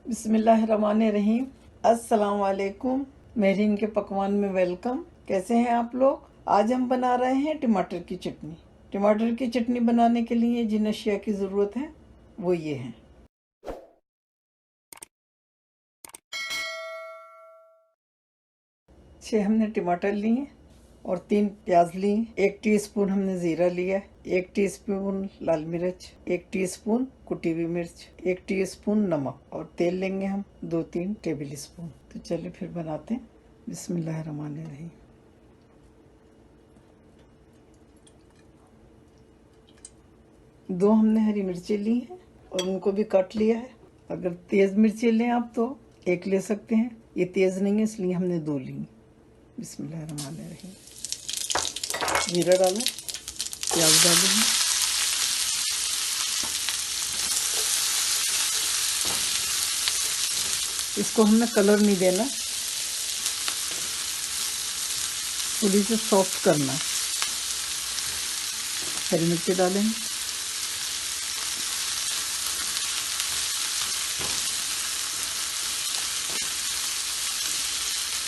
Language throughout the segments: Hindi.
बिस्मिल्लाहिर्रहमानिर्रहीम। अस्सलाम वालेकुम। मेहरीन के पकवान में वेलकम। कैसे हैं आप लोग? आज हम बना रहे हैं टमाटर की चटनी। टमाटर की चटनी बनाने के लिए जिन अशिया की ज़रूरत है वो ये हैं। 6 हमने टमाटर लिए और 3 प्याज लिए। 1 टीस्पून हमने ज़ीरा लिया, 1 टीस्पून लाल मिर्च, 1 टीस्पून कुटी हुई मिर्च, 1 टीस्पून नमक और तेल लेंगे हम 2-3 टेबल स्पून। तो चलिए फिर बनाते हैं। बिस्मिल्लाहिर्रहमानिर्रहीम। दो हमने हरी मिर्ची ली हैं और उनको भी काट लिया है। अगर तेज़ मिर्ची लें आप तो 1 ले सकते हैं, ये तेज़ नहीं है इसलिए हमने 2 ली। बिस्मिल्लाहिर्रहमानिर्रहीम। जीरा डालें, प्याज डालें, इसको हमने कलर नहीं देना, थोड़ी सी सॉफ्ट करना है। हरी मिर्ची डालेंगे,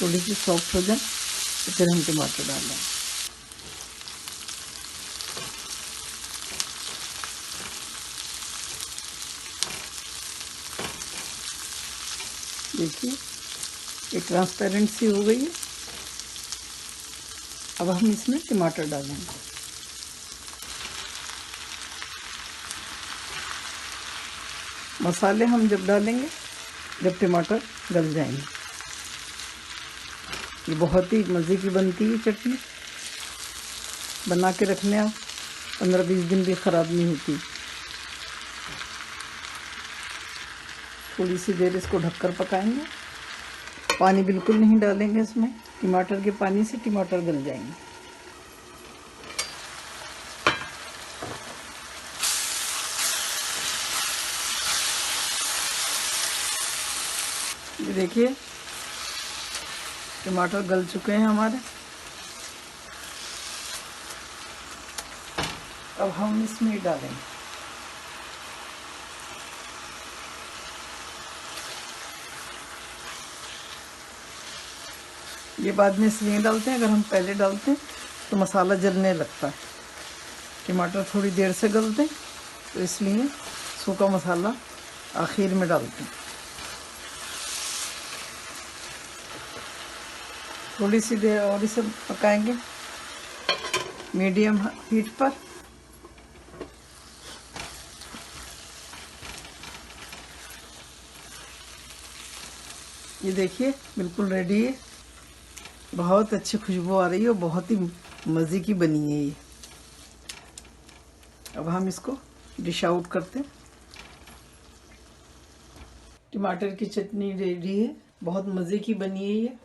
थोड़ी सी सॉफ्ट हो जाए तो फिर हम टमाटर डालें। देखिए ये ट्रांसपेरेंट सी हो गई है। अब हम इसमें टमाटर डालेंगे। मसाले हम जब डालेंगे जब टमाटर गल जाएंगे। ये बहुत ही मज़े की बनती है चटनी, बना के रखने आप 15-20 दिन भी ख़राब नहीं होती। थोड़ी सी देर इसको ढककर पकाएंगे। पानी बिल्कुल नहीं डालेंगे इसमें, टमाटर के पानी से टमाटर गल जाएंगे। ये देखिए टमाटर गल चुके हैं हमारे। अब हम इसमें डालेंगे ये बाद में इसलिए डालते हैं, अगर हम पहले डालते हैं तो मसाला जलने लगता है। टमाटर थोड़ी देर से गलते हैं तो इसलिए सूखा मसाला आखिर में डालते हैं। थोड़ी सी देर और इसे पकाएंगे मीडियम हीट पर। ये देखिए बिल्कुल रेडी है। बहुत अच्छी खुशबू आ रही है और बहुत ही मज़े की बनी है ये। अब हम इसको डिश आउट करते हैं। टमाटर की चटनी रेडी है, बहुत मज़े की बनी है ये।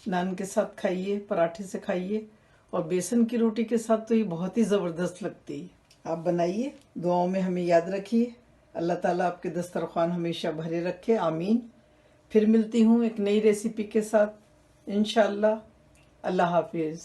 नान के साथ खाइए, पराठे से खाइए और बेसन की रोटी के साथ तो ये बहुत ही ज़बरदस्त लगती है। आप बनाइए, दुआओं में हमें याद रखिए। अल्लाह ताला आपके दस्तरखान हमेशा भरे रखे, आमीन। फिर मिलती हूँ एक नई रेसिपी के साथ इंशाअल्लाह। अल्लाह हाफिज़।